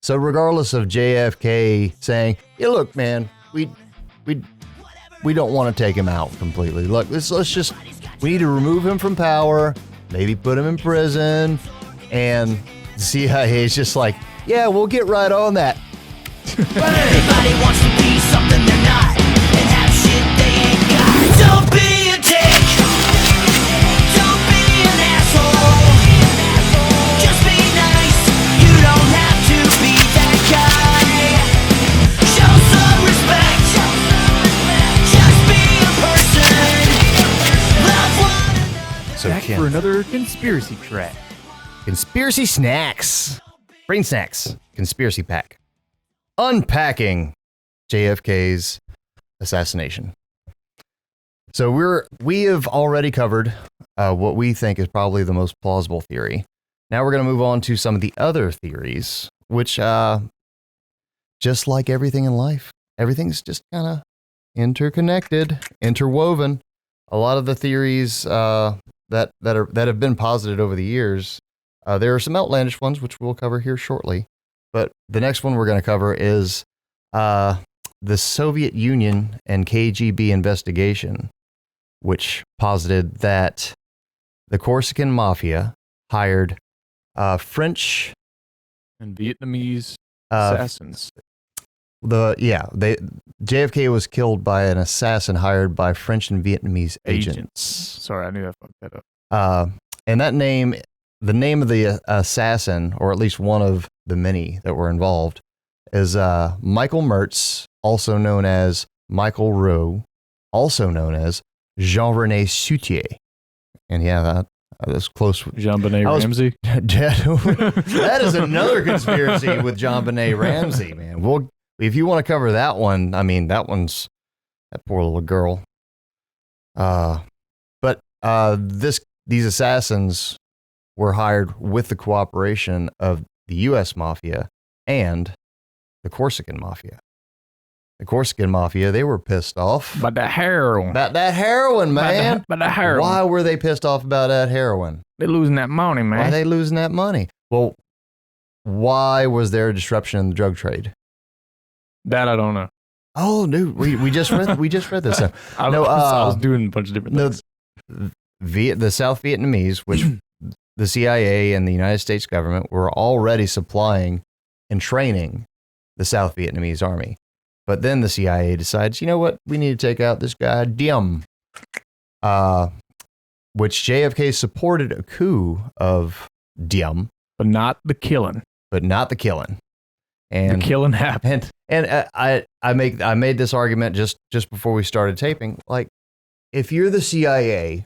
So regardless of JFK saying, "Yeah, look, man, we don't want to take him out completely. Look, we need to remove him from power, maybe put him in prison," and the CIA is just like, "Yeah, we'll get right on that." Everybody wants to be something they're not and have shit they ain't got. Don't be a dick. Don't be an asshole. Just be nice. You don't have to be that guy. Show some respect. Just be a person. Love one another. So Back for another conspiracy track. Conspiracy snacks, brain snacks, conspiracy pack, unpacking JFK's assassination. So we have already covered what we think is probably the most plausible theory. Now we're going to move on to some of the other theories, which, just like everything in life, everything's just kind of interconnected, interwoven. A lot of the theories that have been posited over the years, there are some outlandish ones which we'll cover here shortly. But the next one we're going to cover is the Soviet Union and KGB investigation, which posited that the Corsican mafia hired French And Vietnamese assassins. JFK was killed by an assassin hired by French and Vietnamese agents. Sorry, I knew I fucked that up. And the name of the assassin, or at least one of the many that were involved, is Michael Mertz, also known as Michael Roux, also known as Jean-René Soutier. And yeah, that's close. Jean-Benet Ramsey. That is another conspiracy with Jean-Benet Ramsey, man. If you want to cover that one, I mean, that poor little girl. But these assassins were hired with the cooperation of the U.S. Mafia and the Corsican Mafia. The Corsican Mafia, they were pissed off. About that heroin. About that heroin, man. About that heroin. Why were they pissed off about that heroin? They're losing that money, man. Why are they losing that money? Well, why was there a disruption in the drug trade? That I don't know. Oh, dude, we just read this. I was doing a bunch of different things. The South Vietnamese, which the CIA and the United States government were already supplying and training the South Vietnamese army. But then the CIA decides, you know what, we need to take out this guy, Diem, which JFK supported a coup of Diem. But not the killing. And the killing happened. And I made this argument just before we started taping. Like, if you're the CIA,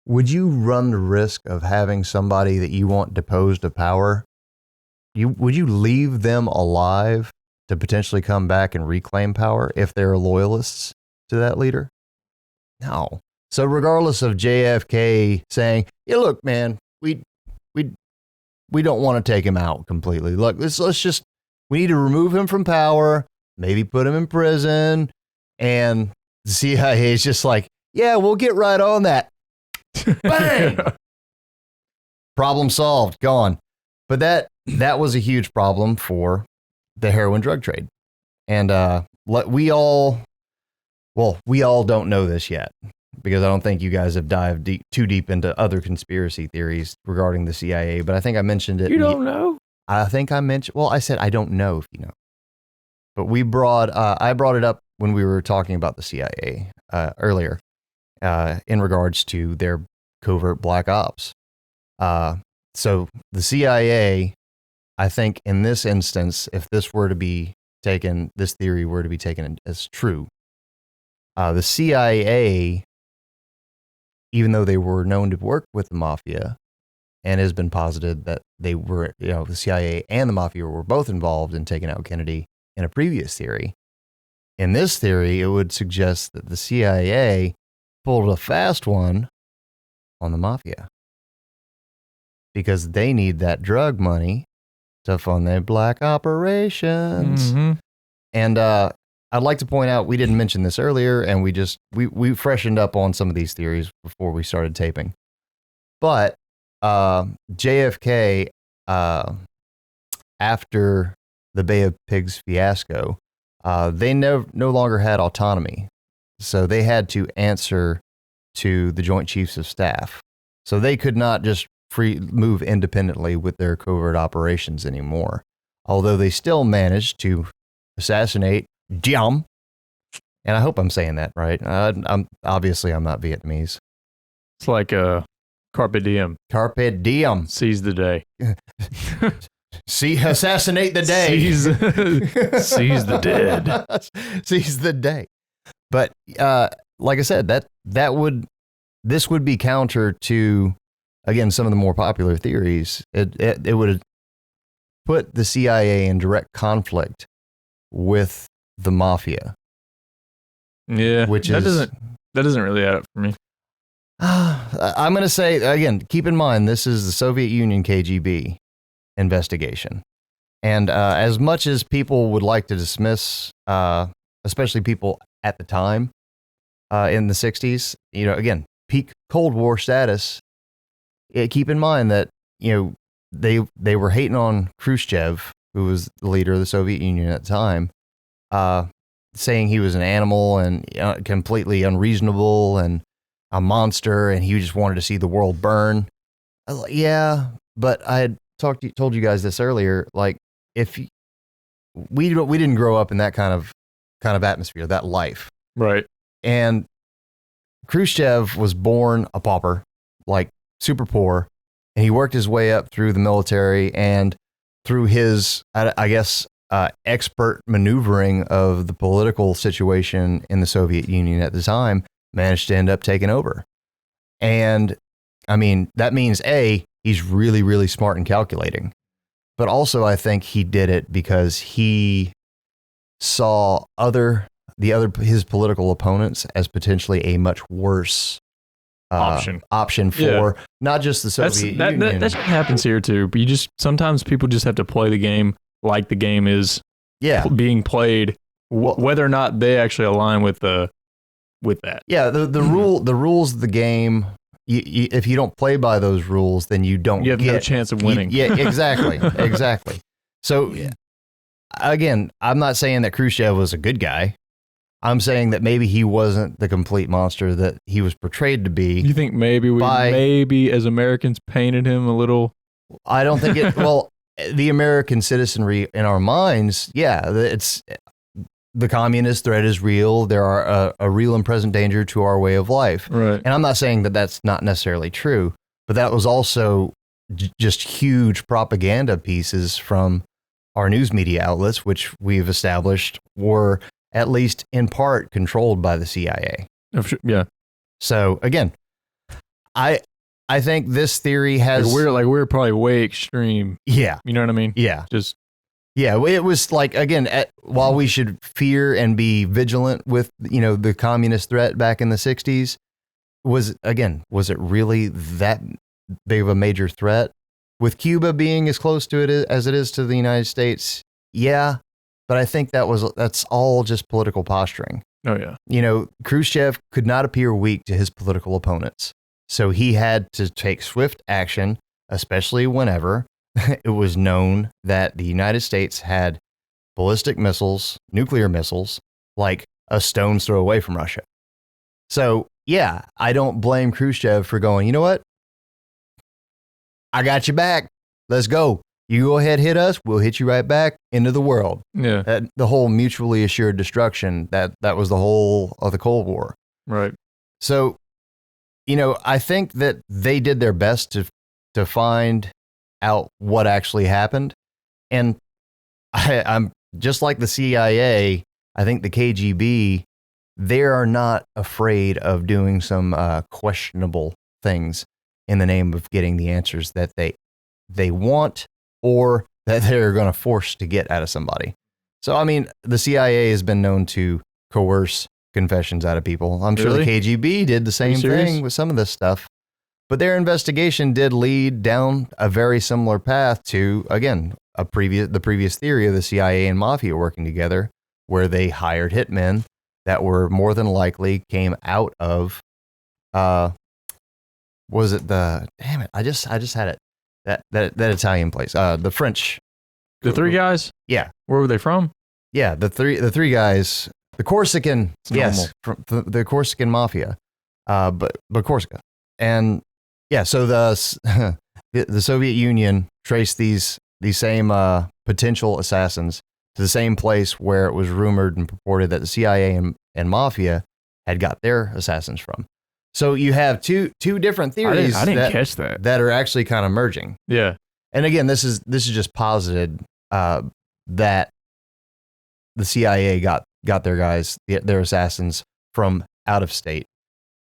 would you run the risk of having somebody that you want deposed of power? Would you leave them alive to potentially come back and reclaim power if they're loyalists to that leader? No. So regardless of JFK saying, "Yeah, look, man, we don't want to take him out completely. Look, we need to remove him from power, maybe put him in prison," and the CIA is just like, "Yeah, we'll get right on that." Bang! Problem solved, gone. But that was a huge problem for the heroin drug trade. And we all don't know this yet, because I don't think you guys have dived too deep into other conspiracy theories regarding the CIA, but I think I mentioned it. You don't know? I think I mentioned, well, I said I don't know if you know. But I brought it up when we were talking about the CIA earlier in regards to their covert black ops. So the CIA, I think in this instance, if this theory were to be taken as true, the CIA, even though they were known to work with the mafia, and has been posited that they were, the CIA and the mafia were both involved in taking out Kennedy in a previous theory. In this theory, it would suggest that the CIA pulled a fast one on the mafia, because they need that drug money to fund their black operations. Mm-hmm. And I'd like to point out, we didn't mention this earlier, and we freshened up on some of these theories before we started taping. But JFK after the Bay of Pigs fiasco, they no longer had autonomy. So they had to answer to the Joint Chiefs of Staff. So they could not just move independently with their covert operations anymore. Although they still managed to assassinate Diem. And I hope I'm saying that right. I'm not Vietnamese. It's like a carpe diem. Carpe diem. Seize the day. Assassinate the day. Seize the dead. Seize the day. But like I said, this would be counter to, again, some of the more popular theories. It would put the CIA in direct conflict with the mafia. Yeah, that doesn't really add up for me. I'm going to say, again, keep in mind, this is the Soviet Union KGB investigation. And as much as people would like to dismiss, especially people at the time in the 60s, again, peak Cold War status, keep in mind that, they were hating on Khrushchev, who was the leader of the Soviet Union at the time, saying he was an animal and completely unreasonable and a monster, and he just wanted to see the world burn. Yeah, but I had told you guys this earlier. Like, if we didn't grow up in that kind of atmosphere, that life, right? And Khrushchev was born a pauper, like super poor, and he worked his way up through the military and through his, I guess, expert maneuvering of the political situation in the Soviet Union at the time, managed to end up taking over. And I mean, that means he's really, really smart and calculating, but also I think he did it because he saw his political opponents as potentially a much worse option for not just the Soviet Union. That happens here too, but sometimes people just have to play the game like the game is being played, whether or not they actually align with that. Yeah, the rules of the game. If you don't play by those rules, then you have no chance of winning. Exactly. So again, I'm not saying that Khrushchev was a good guy. I'm saying that maybe he wasn't the complete monster that he was portrayed to be. You think maybe as Americans painted him a little? I don't think it. Well, the American citizenry in our minds, it's the communist threat is real. There are a real and present danger to our way of life. Right. And I'm not saying that that's not necessarily true, but that was also just huge propaganda pieces from our news media outlets, which we've established were at least in part controlled by the CIA. Yeah. So again, I think this theory has we're probably way extreme. Yeah. You know what I mean? Yeah. It was like, again, while we should fear and be vigilant with, the communist threat back in the 60s, was it really that big of a major threat? With Cuba being as close to it as it is to the United States, yeah, but I think that's all just political posturing. Oh, yeah. Khrushchev could not appear weak to his political opponents, so he had to take swift action, especially whenever it was known that the United States had ballistic missiles, nuclear missiles, like a stone's throw away from Russia. So, yeah, I don't blame Khrushchev for going, you know what? I got you back. Let's go. You go ahead, hit us. We'll hit you right back into the world. Yeah. The whole mutually assured destruction, that was the whole of the Cold War. Right. So, I think that they did their best to find out what actually happened. And I'm just like the CIA, I think the KGB, they are not afraid of doing some questionable things in the name of getting the answers that they want or that they're going to force to get out of somebody. So, I mean, the CIA has been known to coerce confessions out of people. I'm sure the KGB did the same thing with some of this stuff. But their investigation did lead down a very similar path to, again, the previous theory of the CIA and mafia working together, where they hired hitmen that were more than likely came out of, I just had it, that Italian place, the French The three guys? Yeah. Where were they from? Yeah, the three guys, the Corsican, from the Corsican mafia, but Corsica. And yeah, so the Soviet Union traced these same potential assassins to the same place where it was rumored and purported that the CIA and mafia had got their assassins from. So you have two different theories. I didn't catch that. That are actually kind of merging. Yeah. And again, this is just posited that the CIA got their guys, their assassins from out of state,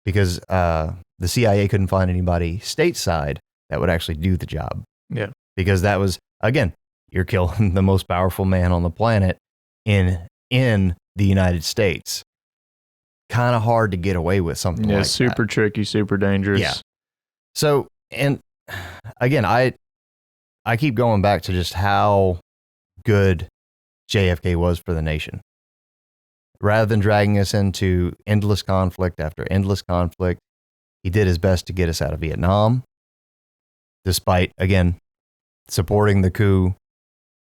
because the CIA couldn't find anybody stateside that would actually do the job. Yeah. Because that was, again, you're killing the most powerful man on the planet in the United States. Kind of hard to get away with something like that. Yeah, super tricky, super dangerous. Yeah. So, and again, I keep going back to just how good JFK was for the nation. Rather than dragging us into endless conflict after endless conflict, he did his best to get us out of Vietnam, despite, again, supporting the coup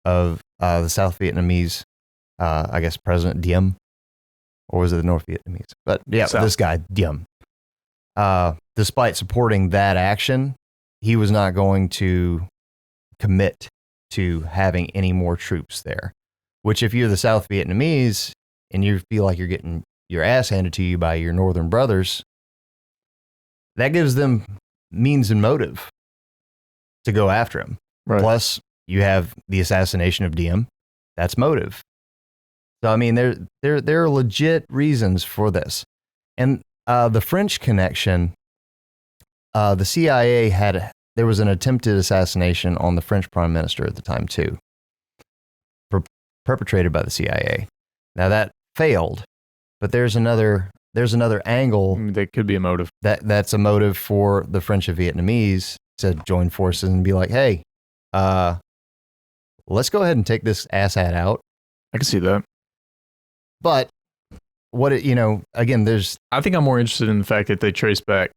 of the South Vietnamese, I guess, President Diem. Or was it the North Vietnamese? But yeah, this guy, Diem. Despite supporting that action, he was not going to commit to having any more troops there. Which, if you're the South Vietnamese and you feel like you're getting your ass handed to you by your northern brothers, that gives them means and motive to go after him. Right. Plus, you have the assassination of Diem. That's motive. So, I mean, there are legit reasons for this. And the French connection, the CIA there was an attempted assassination on the French prime minister at the time, too, perpetrated by the CIA. Now, that failed, but there's another angle. That could be a motive. That's a motive for the French and Vietnamese to join forces and be like, hey, let's go ahead and take this asshat out. I can see that. But again, I think I'm more interested in the fact that they trace back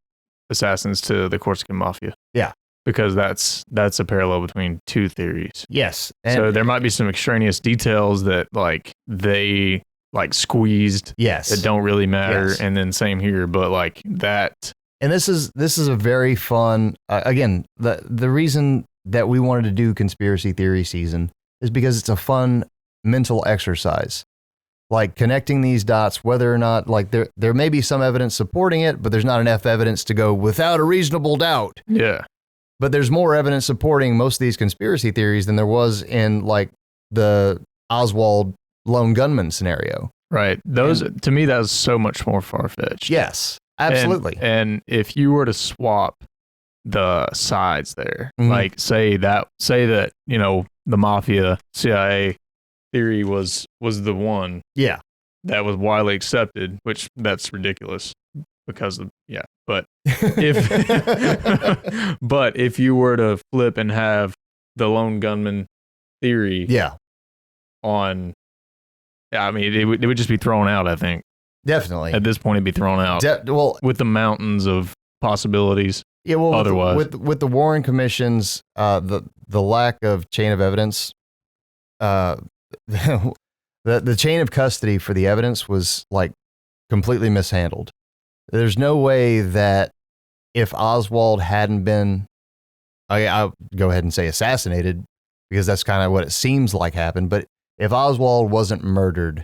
assassins to the Corsican mafia. Yeah. Because that's a parallel between two theories. Yes. So there might be some extraneous details that they squeezed. Yes. That don't really matter. Yes. And then same here, but that. And this is a very fun, again, the reason that we wanted to do conspiracy theory season is because it's a fun mental exercise. Connecting these dots, whether or not, there may be some evidence supporting it, but there's not enough evidence to go without a reasonable doubt. Yeah. But there's more evidence supporting most of these conspiracy theories than there was in, the Oswald lone gunman scenario. Right. To me, that was so much more far-fetched. Yes, absolutely. And if you were to swap the sides there, say that, the mafia, CIA theory was the one that was widely accepted, which that's ridiculous because of but if you were to flip and have the lone gunman theory on, I mean, it would just be thrown out. I think definitely at this point it'd be thrown out. With the mountains of possibilities. Yeah, well, otherwise with the Warren Commission's the lack of chain of evidence, the chain of custody for the evidence was completely mishandled. There's no way that if Oswald hadn't been, I'll go ahead and say assassinated, because that's kind of what it seems like happened. But if Oswald wasn't murdered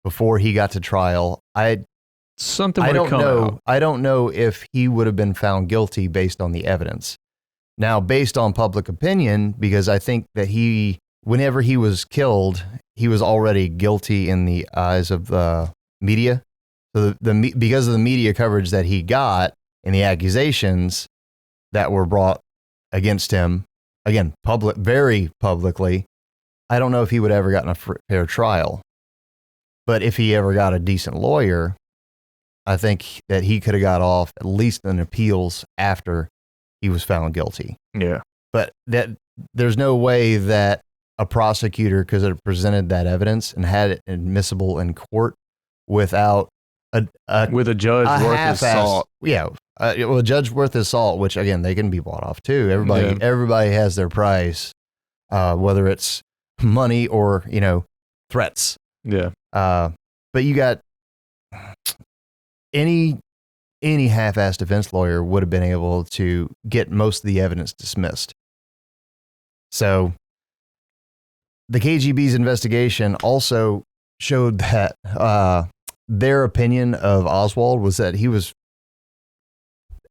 before he got to trial, I don't know if he would have been found guilty based on the evidence. Now, based on public opinion, because I think that whenever he was killed, he was already guilty in the eyes of the media. So because of the media coverage that he got and the accusations that were brought against him, again, very publicly, I don't know if he would ever gotten a fair trial. But if he ever got a decent lawyer, I think that he could have got off at least in appeals after he was found guilty. Yeah. But there's no way that a prosecutor could have presented that evidence and had it admissible in court without with a judge worth his salt. Yeah. A judge worth his salt, which again, they can be bought off too. Everybody has their price, whether it's money or, threats. Yeah. But you got any half-assed defense lawyer would have been able to get most of the evidence dismissed. So the KGB's investigation also showed that their opinion of Oswald was that he was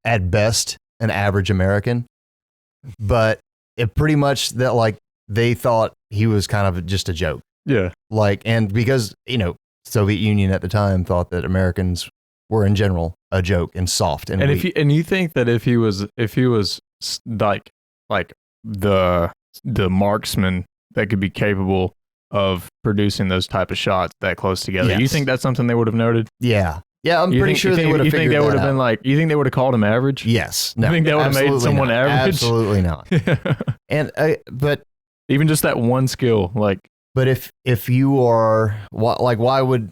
at best an average American, but it pretty much that like they thought he was kind of just a joke. Yeah. Like, and because, Soviet Union at the time thought that Americans were in general a joke and soft and weak. You think that if he was like the marksman that could be capable of producing those type of shots that close together, Yes. you think that's something they would have noted? Yeah, I'm pretty sure they would have figured that out. You think they would have been like? You think they would have called him average? Yes. No. You think they would have made someone not. average? Absolutely not. And but even just that one skill, like. But if you are like, why would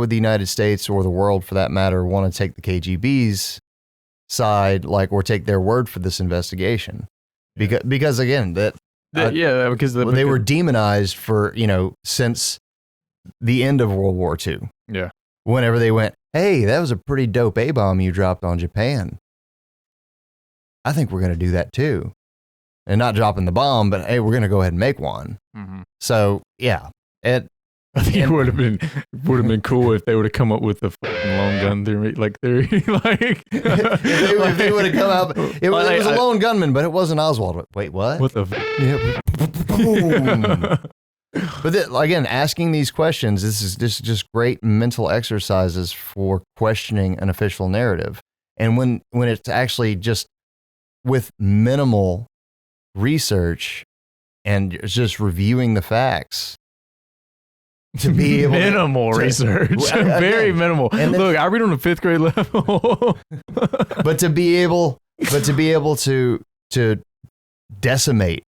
the United States or the world, for that matter, want to take the KGB's side, like, or take their word for this investigation? Because again, because they were demonized for since the end of World War II. Yeah. Whenever they went, hey, that was a pretty dope A-bomb you dropped on Japan. I think we're going to do that too. And not dropping the bomb, but hey, we're going to go ahead and make one. Mm-hmm. So yeah, I think it would have been cool if they would have come up with the lone gun theory, like if they would have come out. It was a lone gunman, but it wasn't Oswald. Wait, what? What the? Boom. But again, asking these questions, this is just great mental exercises for questioning an official narrative, and when it's actually just with minimal research and just reviewing the facts to be able minimal research, very minimal. And look, I read on the 5th grade level, but to be able to decimate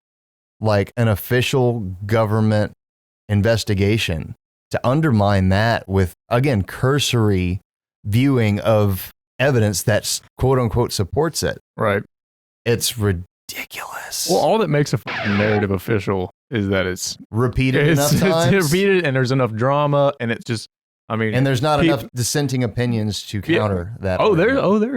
like an official government investigation, to undermine that with, again, cursory viewing of evidence that quote unquote supports it. Right. It's ridiculous. Well, all that makes a narrative official is that it's repeated enough times. It's repeated, and there's enough drama, and it's just, and there's not enough dissenting opinions to counter that. There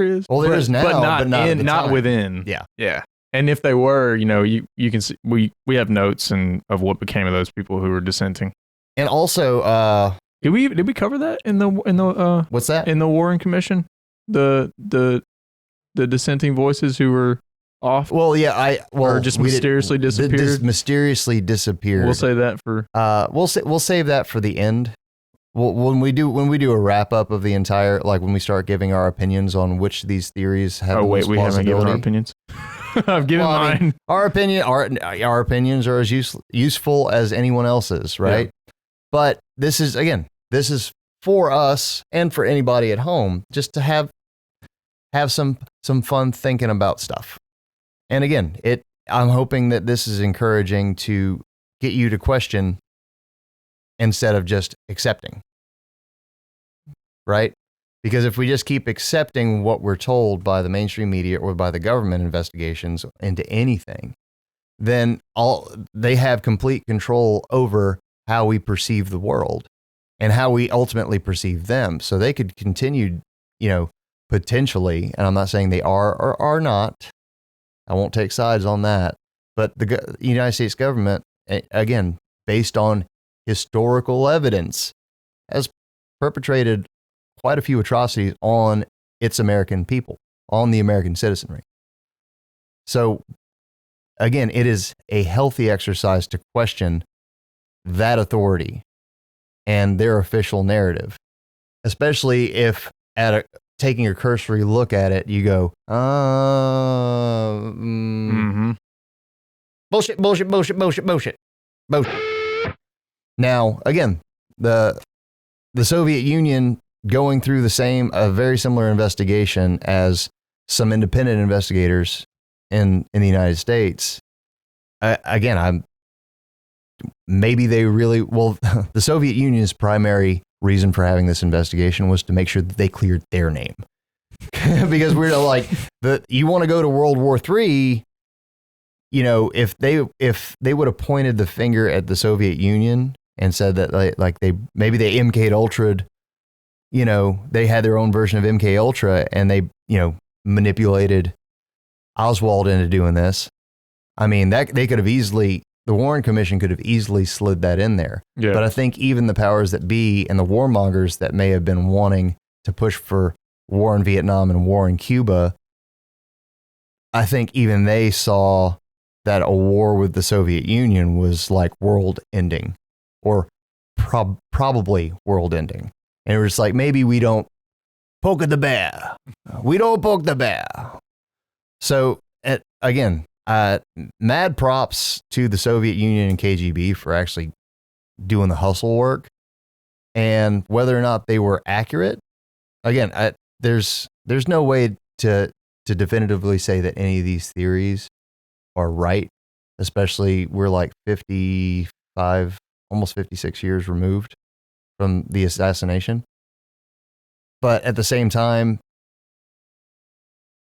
is. Well, there is now, but not within. Yeah. Yeah. And if they were, you can see, we have notes of what became of those people who were dissenting. And also, did we cover that in the what's that? In the Warren Commission? The dissenting voices who were off? Well, yeah, or just mysteriously disappeared. Mysteriously disappeared. We'll say that for. We'll save that for the end. When we do a wrap up of the entire, like when we start giving our opinions on which of these theories have. Oh wait, we haven't given our opinions. I've given mine. Our opinions are as useful as anyone else's, right? Yeah. But this is for us and for anybody at home, just to have some fun thinking about stuff. And again, I'm hoping that this is encouraging to get you to question instead of just accepting. Right? Because if we just keep accepting what we're told by the mainstream media or by the government investigations into anything, then they have complete control over how we perceive the world and how we ultimately perceive them. So they could continue, potentially, and I'm not saying they are or are not. I won't take sides on that. But the United States government, again, based on historical evidence, has perpetrated quite a few atrocities on its American people, on the American citizenry. So, again, it is a healthy exercise to question that authority and their official narrative, especially if taking a cursory look at it, you go, bullshit. Now, again, the Soviet Union going through a very similar investigation as some independent investigators in the United States. Maybe they really, the Soviet Union's primary reason for having this investigation was to make sure that they cleared their name. Because we're like, you want to go to World War III, if they would have pointed the finger at the Soviet Union and said that they MK Ultra'd, they had their own version of MK Ultra and they, manipulated Oswald into doing this. I mean, that they could have easily, the Warren Commission could have easily slid that in there. Yeah. But I think even the powers that be and the warmongers that may have been wanting to push for war in Vietnam and war in Cuba, I think even they saw that a war with the Soviet Union was like world ending or probably world ending. And it was like, maybe we don't poke at the bear. We don't poke the bear. So again, mad props to the Soviet Union and KGB for actually doing the hustle work, and whether or not they were accurate. Again, there's no way to definitively say that any of these theories are right, especially we're like 55, almost 56 years removed from the assassination. But at the same time,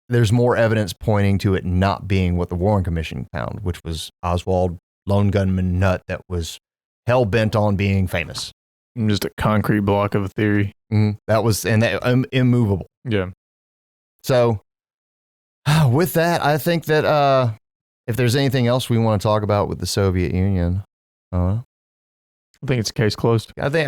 there's more evidence pointing to it not being what the Warren Commission found, which was Oswald, lone gunman nut that was hell bent on being famous. Just a concrete block of a theory. That was immovable. Yeah. So with that, I think that if there's anything else we want to talk about with the Soviet Union, I think it's case closed. I think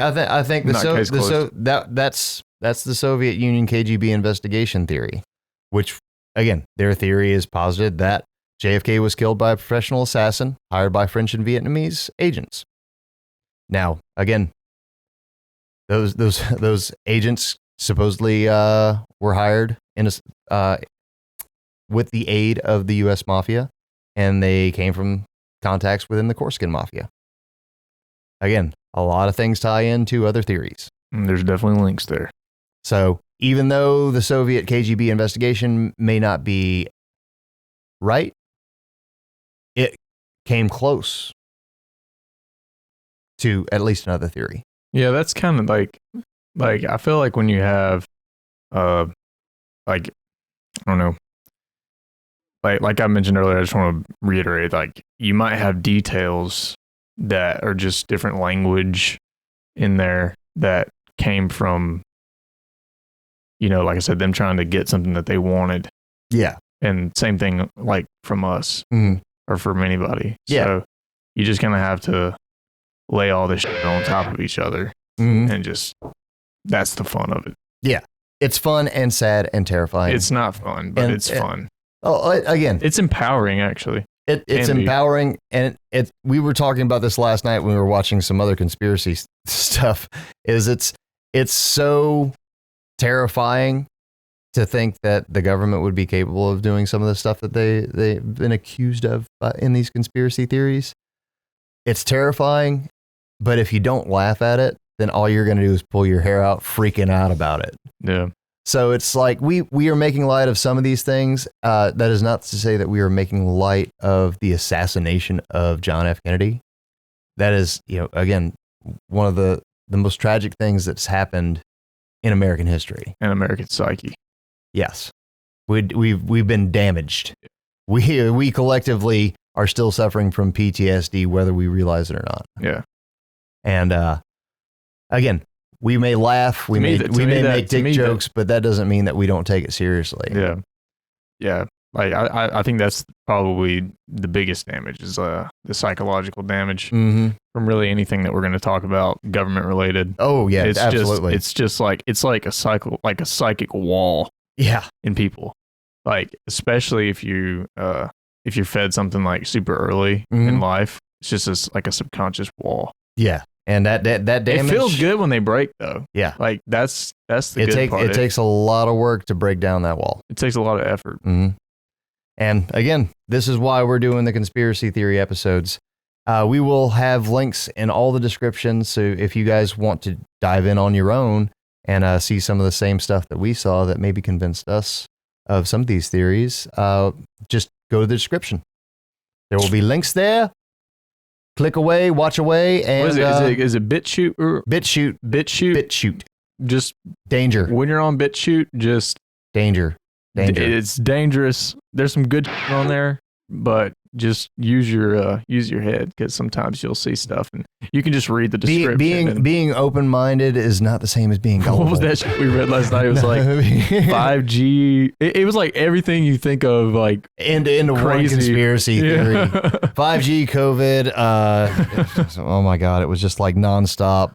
that's the Soviet Union KGB investigation theory, which again, their theory is posited that JFK was killed by a professional assassin hired by French and Vietnamese agents. Now, again, those agents supposedly were hired with the aid of the U.S. Mafia, and they came from contacts within the Corsican Mafia. Again, a lot of things tie into other theories. There's definitely links there. So even though the Soviet KGB investigation may not be right, it came close to at least another theory. Yeah, that's kind of like I feel like when you have I don't know, like I mentioned earlier, I just want to reiterate, like you might have details that are just different language in there that came from, like I said, them trying to get something that they wanted. Yeah. And same thing like from us or from anybody. Yeah. So you just kind of have to lay all this shit on top of each other and just, that's the fun of it. Yeah. It's fun and sad and terrifying. It's not fun, but it's fun. Again, it's empowering actually. It's empowering, and we were talking about this last night when we were watching some other conspiracy stuff. It's so terrifying to think that the government would be capable of doing some of the stuff that they've been accused of in these conspiracy theories. It's terrifying, but if you don't laugh at it, then all you're going to do is pull your hair out, freaking out about it. Yeah. So it's like we are making light of some of these things. That is not to say that we are making light of the assassination of John F. Kennedy. That is, again, one of the most tragic things that's happened in American history and American psyche. Yes, we've been damaged. We collectively are still suffering from PTSD, whether we realize it or not. Yeah, and again. We may laugh, we may make dick jokes, but that doesn't mean that we don't take it seriously. Yeah. Yeah. Like I think that's probably the biggest damage is the psychological damage from really anything that we're going to talk about government related. Oh yeah, absolutely. It's like a psychic wall. Yeah. In people. Like especially if you're fed something like super early in life, it's just like a subconscious wall. Yeah. And that damage, it feels good when they break though. Yeah. Like that's the good part. It takes a lot of work to break down that wall. It takes a lot of effort. And again, this is why we're doing the conspiracy theory episodes. We will have links in all the descriptions. So if you guys want to dive in on your own and see some of the same stuff that we saw that maybe convinced us of some of these theories, just go to the description. There will be links there. Click away, watch away, and what is it BitChute or BitChute? Just danger. When you're on BitChute, just danger. It's dangerous. There's some good on there, but just use your head, because sometimes you'll see stuff and you can just read the description. Being open-minded is not the same as being gullible. What was that shit we read last night? It was like 5G. It was like everything you think of, like into one conspiracy theory. 5G, COVID. Oh my God, it was just like nonstop,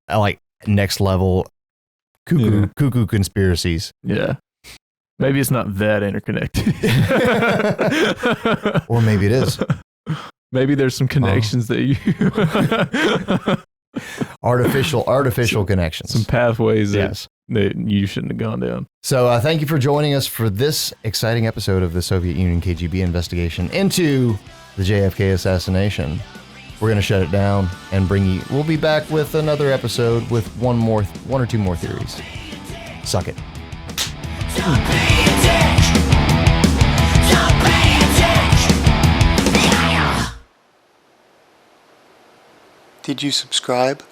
like next level cuckoo conspiracies. Yeah. Maybe it's not that interconnected. Or maybe it is. Maybe there's some connections that you artificial connections. Some pathways that you shouldn't have gone down. So thank you for joining us for this exciting episode of the Soviet Union KGB investigation into the JFK assassination. We're going to shut it down and we'll be back with another episode with one or two more theories. Suck it. Don't be a dick. Don't be a dick. Did you subscribe?